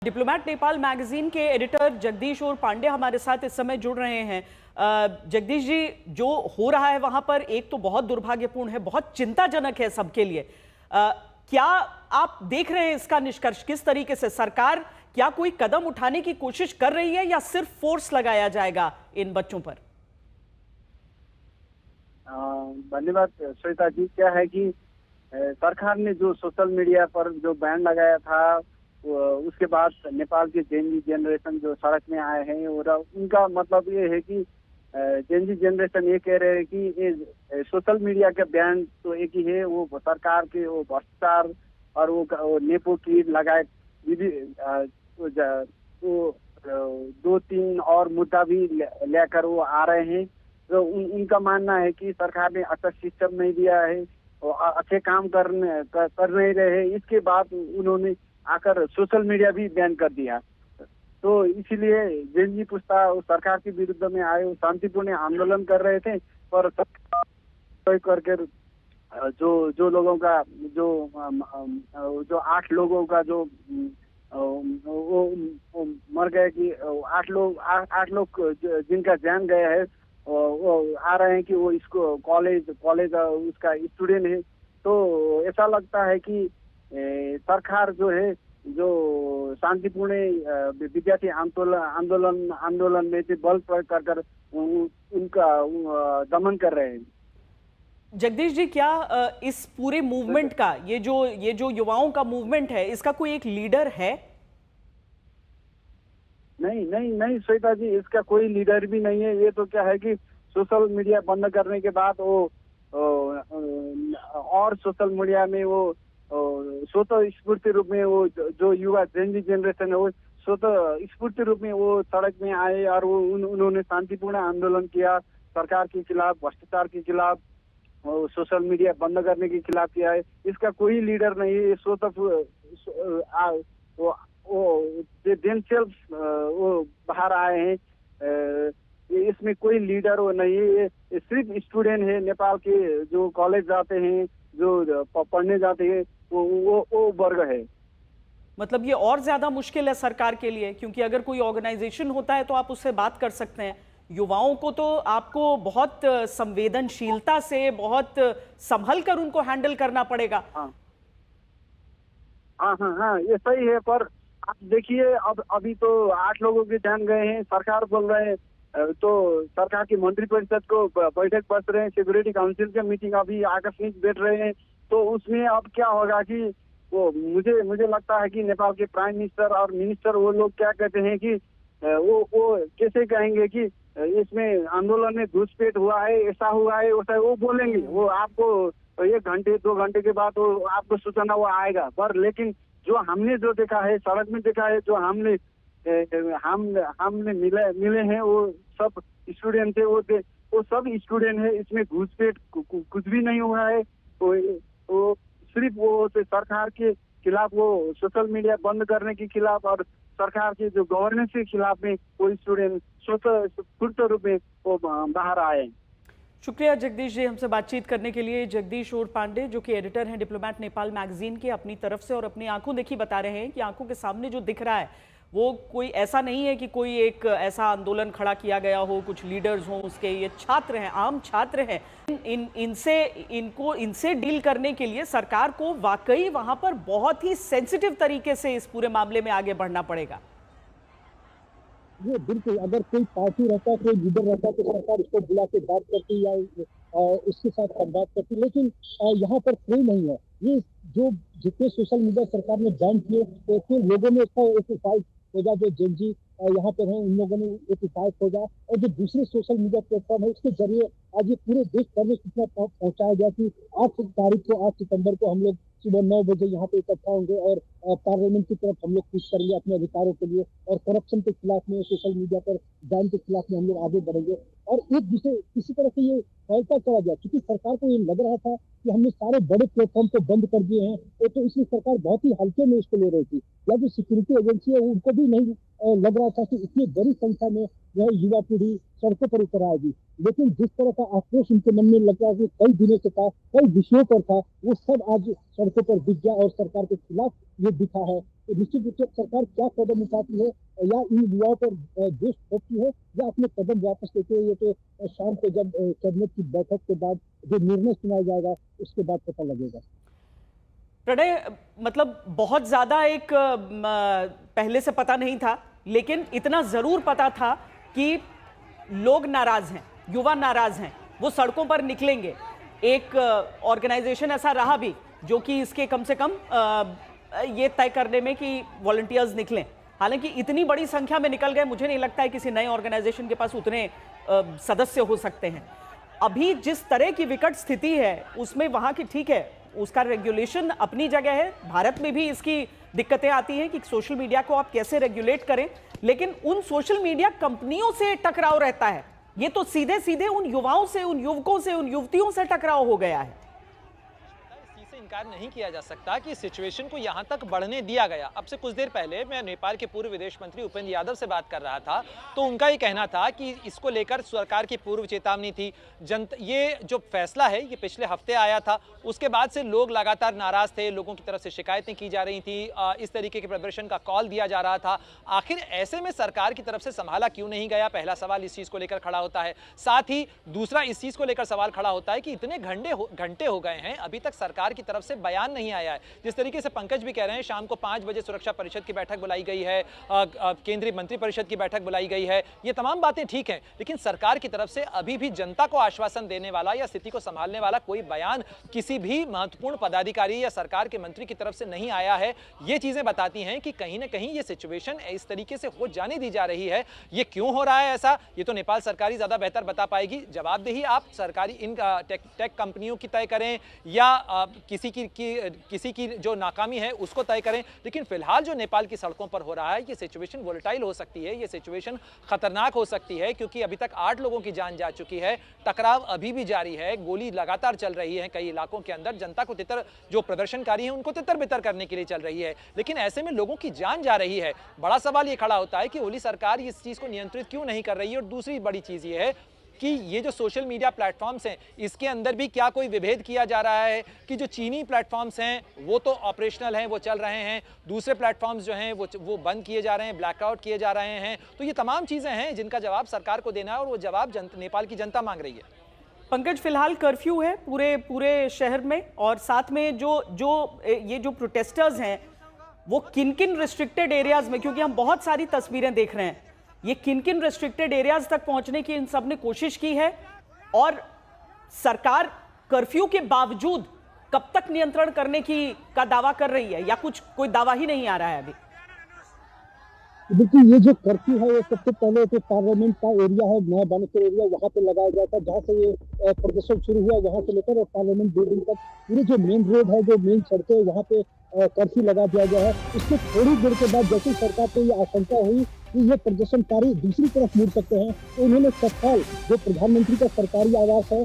Diplomat Nepal magazine के editor Jagdish और पांडे हमारे साथ इस समय जुड़ रहे हैं। जगदीश जी, जो हो रहा है वहां पर एक तो बहुत दुर्भाग्यपूर्ण है, बहुत चिंताजनक है सबके लिए। क्या आप देख रहे हैं इसका निष्कर्ष किस तरीके से? सरकार क्या कोई कदम उठाने की कोशिश कर रही है या सिर्फ फोर्स लगाया जाएगा इन बच्चों पर? धन्यवाद श्वेता जी। क्या है कि सरकार ने जो सोशल मीडिया पर जो बैन लगाया था, उसके बाद नेपाल के जेन जी जनरेशन जो सड़क में आए हैं, और उनका मतलब ये है कि जेन जी जनरेशन ये कह रहे हैं कि ये सोशल मीडिया का बैन तो एक ही है, वो सरकार के वो भ्रष्टाचार और वो नेपो की लगाए वो दो तीन और मुद्दा भी लेकर वो आ रहे हैं। तो उनका मानना है कि सरकार ने अच्छा सिस्टम नहीं दिया है और अच्छे काम कर नहीं रहे हैं। इसके बाद उन्होंने आकर सोशल मीडिया भी बैन कर दिया। तो इसीलिए जेन जी पुस्ता सरकार के विरुद्ध में आए, शांतिपूर्ण आंदोलन कर रहे थे, पर करके जो लोगों का जो 8 लोगों का जो वो मर गए कि 8 लोग जिनका जान गया है, वो आ रहे हैं कि वो इसको कॉलेज उसका स्टूडेंट है। तो ऐसा लगता है कि सरकार जो है, जो शांतिपूर्ण विद्यार्थी आंदोलन में से बल प्रयोग कर उनका दमन कर रहे हैं। जगदीश जी, क्या इस पूरे मूवमेंट का ये जो युवाओं का मूवमेंट है, इसका कोई एक लीडर है? नहीं श्वेता जी, इसका कोई लीडर भी नहीं है। ये तो क्या है कि सोशल मीडिया बंद करने के बाद वो और सोशल मीडिया में वो स्वतः स्फूर्ति रूप में वो जो युवा जेन जी जनरेशन है, वो स्वतः स्फूर्ति रूप में वो सड़क में आए और वो उन्होंने शांतिपूर्ण आंदोलन किया, सरकार के खिलाफ, भ्रष्टाचार के खिलाफ, सोशल मीडिया बंद करने के खिलाफ किया है। इसका कोई लीडर नहीं है। स्वतः वो वो बाहर आए हैं। इसमें कोई लीडर वो नहीं है। ये सिर्फ स्टूडेंट है, नेपाल के जो कॉलेज जाते हैं, जो पढ़ने जाते हैं, वो वर्ग है। मतलब ये और ज्यादा मुश्किल है सरकार के लिए, क्योंकि अगर कोई ऑर्गेनाइजेशन होता है तो आप उससे बात कर सकते हैं। युवाओं को तो आपको बहुत संवेदनशीलता से, बहुत संभल कर उनको हैंडल करना पड़ेगा। हाँ, ये सही है। पर आप देखिए, अब अभी तो 8 लोगों के जान गए हैं, सरकार बोल रहे हैं, तो सरकार की मंत्रिपरिषद को बैठक बस रहे हैं, सिक्योरिटी काउंसिल के मीटिंग अभी आकस्मिक बैठ रहे हैं। तो उसमें अब क्या होगा कि वो मुझे लगता है कि नेपाल के प्राइम मिनिस्टर और मिनिस्टर वो लोग क्या कहते हैं कि वो कैसे कहेंगे कि इसमें आंदोलन में घुसपैठ हुआ है, ऐसा हुआ है, वैसा, वो बोलेंगे। वो आपको 1 घंटे 2 घंटे के बाद वो आपको सूचना वो आएगा। पर लेकिन जो हमने जो देखा है, सड़क में देखा है, जो हमने मिले हैं, वो सब स्टूडेंट थे। वो सब स्टूडेंट है। इसमें घुसपैठ कुछ भी नहीं हुआ है। वो सिर्फ वो सरकार के खिलाफ, वो सोशल मीडिया बंद करने के खिलाफ और सरकार के जो गवर्नेंस के खिलाफ में वो स्टूडेंट स्वतः रूप में वो बाहर आए। शुक्रिया जगदीश जी हमसे बातचीत करने के लिए। जगदीश और पांडे, जो कि एडिटर हैं डिप्लोमेट नेपाल मैगजीन के, अपनी तरफ से और अपनी आंखों देखी बता रहे हैं कि आंखों के सामने जो दिख रहा है वो कोई ऐसा नहीं है कि कोई एक ऐसा आंदोलन खड़ा किया गया हो, कुछ लीडर्स हों उसके। ये छात्र हैं, आम छात्र हैं। इनसे डील करने के लिए सरकार को वाकई वहां पर बहुत ही सेंसिटिव तरीके से इस पूरे मामले में आगे बढ़ना पड़ेगा। ये बिल्कुल, अगर कोई पार्टी रहता, कोई लीडर रहता, तो सरकार उसको बुला के बात करती या उसके साथ संवाद करती। लेकिन यहाँ पर कोई नहीं है। ये जो जितने सोशल मीडिया सरकार ने बैन किए, तो लोगों ने इसका एक उपाय खोजा। जो जेन जी यहाँ पर हैं, उन लोगों ने एक उपाय खोजा, और जो दूसरे सोशल मीडिया प्लेटफॉर्म है, उसके जरिए आज ये पूरे देश भर में सूचना पहुंचाया गया कि 8 सितंबर को हम लोग सुबह 9 बजे यहाँ पे इकट्ठा होंगे और पार्लियामेंट की तरफ हम लोग कुछ करेंगे अपने अधिकारों के लिए, और करप्शन के खिलाफ में, सोशल मीडिया पर बैन के खिलाफ में हम लोग आगे बढ़ेंगे। और एक दूसरे किसी तरह से ये फैलता चला गया, क्योंकि सरकार को ये लग रहा था कि हमने सारे बड़े प्लेटफॉर्म को बंद कर दिए हैं, तो इसलिए सरकार बहुत ही हल्के में इसको ले रही थी। या जो सिक्योरिटी एजेंसी है उनको भी नहीं लग रहा था कि इतनी बड़ी संख्या में यह युवा पीढ़ी सड़कों पर उतर आएगी, लेकिन जिस तरह का आक्रोश उनके मन में लग रहा कि कई दिनों से था, कई विषयों पर था, वो सब आज सड़कों पर दिख गया और सरकार के खिलाफ ये दिखा है। तो निश्चित रूप से सरकार क्या कदम उठाती है, या इन युवाओं पर देश थोपती है, या अपने कदम वापस लेते हुए, ये तो शाम को जब कैबिनेट की बैठक के बाद जो निर्णय सुनाया जाएगा उसके बाद पता लगेगा। प्रणय, मतलब बहुत ज्यादा एक पहले से पता नहीं था, लेकिन इतना जरूर पता था कि लोग नाराज हैं, युवा नाराज हैं, वो सड़कों पर निकलेंगे। एक ऑर्गेनाइजेशन ऐसा रहा भी जो कि इसके कम से कम ये तय करने में कि वॉलंटियर्स निकलें। हालांकि इतनी बड़ी संख्या में निकल गए, मुझे नहीं लगता है किसी नए ऑर्गेनाइजेशन के पास उतने सदस्य हो सकते हैं। अभी जिस तरह की विकट स्थिति है उसमें वहां की, ठीक है, उसका रेगुलेशन अपनी जगह है, भारत में भी इसकी दिक्कतें आती हैं कि सोशल मीडिया को आप कैसे रेगुलेट करें, लेकिन उन सोशल मीडिया कंपनियों से टकराव रहता है। ये तो सीधे सीधे उन युवाओं से, उन युवकों से, उन युवतियों से टकराव हो गया है। इनकार नहीं किया जा सकता कि सिचुएशन को यहां तक बढ़ने दिया गया। अब से कुछ देर पहले मैं नेपाल के पूर्व विदेश मंत्री उपेंद्र यादव से बात कर रहा था, तो उनका ये कहना था कि इसको लेकर सरकार की पूर्व चेतावनी थी। ये जो फैसला है ये पिछले हफ्ते आया था, उसके बाद से लोग लगातार नाराज थे, लोगों की तरफ से शिकायतें की जा रही थी, इस तरीके के प्रदर्शन का कॉल दिया जा रहा था। आखिर ऐसे में सरकार की तरफ से संभाला क्यों नहीं गया, पहला सवाल इस चीज को लेकर खड़ा होता है। साथ ही दूसरा इस चीज को लेकर सवाल खड़ा होता है कि इतने घंटे हो गए हैं, अभी तक सरकार की तरफ से बयान नहीं आया है। जिस तरीके से पंकज भी कह रहे हैं, शाम को 5 बजे सुरक्षा परिषद की बैठक बुलाई गई है, केंद्रीय मंत्रिपरिषद की बैठक बुलाई गई है, ये तमाम बातें ठीक हैं, लेकिन सरकार की तरफ से अभी भी जनता को आश्वासन देने वाला या स्थिति को संभालने वाला कोई बयान किसी भी महत्वपूर्ण पदाधिकारी या सरकार के मंत्री की तरफ से नहीं आया है। ये चीजें बताती हैं कि कहीं ना कहीं ये सिचुएशन इस तरीके से हो जाने दी जा रही है। ये क्यों हो रहा है ऐसा, ये तो नेपाल सरकार ही ज्यादा बेहतर बता पाएगी। जवाबदेही आप सरकारी इन टेक कंपनियों की तय करें या किसी की जो नाकामी है उसको तय करें, लेकिन फिलहाल जो नेपाल की सड़कों पर हो रहा है ये सिचुएशन वोलेटाइल हो सकती है, ये सिचुएशन खतरनाक हो सकती है, क्योंकि अभी तक 8 लोगों की जान जा चुकी है, टकराव अभी भी जारी है, गोली लगातार चल रही है कई इलाकों के अंदर, जनता को तितर, जो प्रदर्शनकारी हैं उनको तितर बितर करने के लिए चल रही है, लेकिन ऐसे में लोगों की जान जा रही है। बड़ा सवाल ये खड़ा होता है कि ओली सरकार इस चीज को नियंत्रित क्यों नहीं कर रही है। और दूसरी बड़ी चीज ये है कि ये जो सोशल मीडिया प्लेटफॉर्म्स हैं इसके अंदर भी क्या कोई विभेद किया जा रहा है कि जो चीनी प्लेटफॉर्म्स हैं वो तो ऑपरेशनल हैं, वो चल रहे हैं, दूसरे प्लेटफॉर्म्स जो हैं वो बंद किए जा रहे हैं, ब्लैकआउट किए जा रहे हैं। तो ये तमाम चीजें हैं जिनका जवाब सरकार को देना है और वो जवाब नेपाल की जनता मांग रही है। पंकज, फिलहाल कर्फ्यू है पूरे शहर में, और साथ में ये जो प्रोटेस्टर्स हैं वो किन किन रिस्ट्रिक्टेड एरियाज में, क्योंकि हम बहुत सारी तस्वीरें देख रहे हैं, ये किन किन रेस्ट्रिक्टेड एरियाज तक पहुंचने की इन सब ने कोशिश की है, और सरकार कर्फ्यू के बावजूद कब तक नियंत्रण करने का दावा कर रही है, या कोई दावा ही नहीं आ रहा है अभी? देखिए, ये जो कर्फ्यू है ये सबसे पहले तो पार्लियामेंट का एरिया है, नया बानेश्वर एरिया, वहाँ पे लगाया गया था, जहाँ से ये प्रदर्शन शुरू हुआ, वहाँ से लेकर पार्लियामेंट बिल्डिंग तक पूरे जो मेन रोड है, जो मेन सड़कें है, वहाँ पे कर्फ्यू लगा दिया गया है। इसके थोड़ी देर के बाद जैसे सरकार को ये आशंका हुई कि ये प्रदर्शनकारी दूसरी तरफ मुड़ सकते हैं, तो उन्होंने तत्काल जो प्रधानमंत्री का सरकारी आवास है,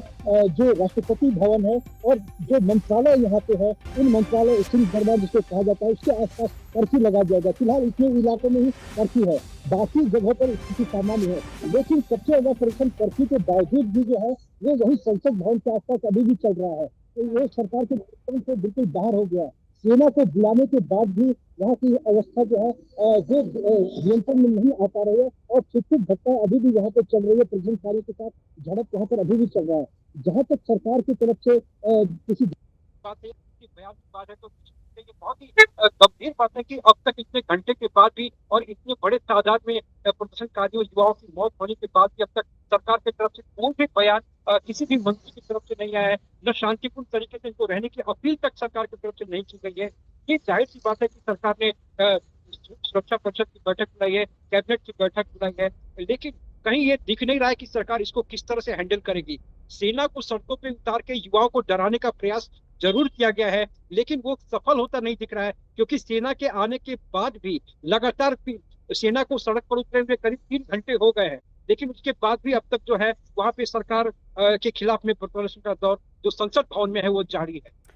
जो राष्ट्रपति भवन है और जो मंत्रालय यहाँ पे है, उन मंत्रालय सिंह दरबार जिसको कहा जाता है, उसके आसपास कर्फ्यू लगा दिया गया। फिलहाल इतने इलाकों में ही कर्फ्यू है, बाकी जगहों पर स्थिति सामान्य है, लेकिन सबसे ज्यादा परेशान कर्फ्यू के बावजूद भी जो है वो वही संसद भवन के आसपास अभी भी चल रहा है। तो ये सरकार के नियंत्रण से बिल्कुल बाहर हो गया। सेना को बुलाने के बाद भी वहाँ की अवस्था जो है वो नियंत्रण में नहीं आ पा रही है, और छिटपुट घटना अभी भी वहाँ पर चल रही है, प्रदर्शनकारियों के साथ झड़प वहाँ पर अभी भी चल रहा है। जहाँ तक सरकार की तरफ से किसी बात है कि बयान की बात है, तो ये बहुत ही गंभीर बात है कि अब तक इतने घंटे के बाद भी और इतने बड़े तादाद में प्रदर्शनकारियों युवाओं की मौत होने के बाद भी अब तक सरकार की तरफ से कोई भी बयान किसी भी मंत्री की तरफ से नहीं आया है, न शांतिपूर्ण तरीके से इनको रहने की अपील तक सरकार की तरफ से नहीं की गई है। ये जाहिर सी बात है कि सरकार ने सुरक्षा परिषद की बैठक बुलाई है, कैबिनेट की बैठक बुलाई है, लेकिन कहीं ये दिख नहीं रहा है कि सरकार इसको किस तरह से हैंडल करेगी। सेना को सड़कों पे उतार के युवाओं को डराने का प्रयास जरूर किया गया है, लेकिन वो सफल होता नहीं दिख रहा है, क्योंकि सेना के आने के बाद भी लगातार सेना को सड़क पर उतरे हुए करीब 3 घंटे हो गए हैं, लेकिन उसके बाद भी अब तक जो है वहां पे सरकार के खिलाफ में प्रदर्शन का दौर जो संसद भवन में है वो जारी है।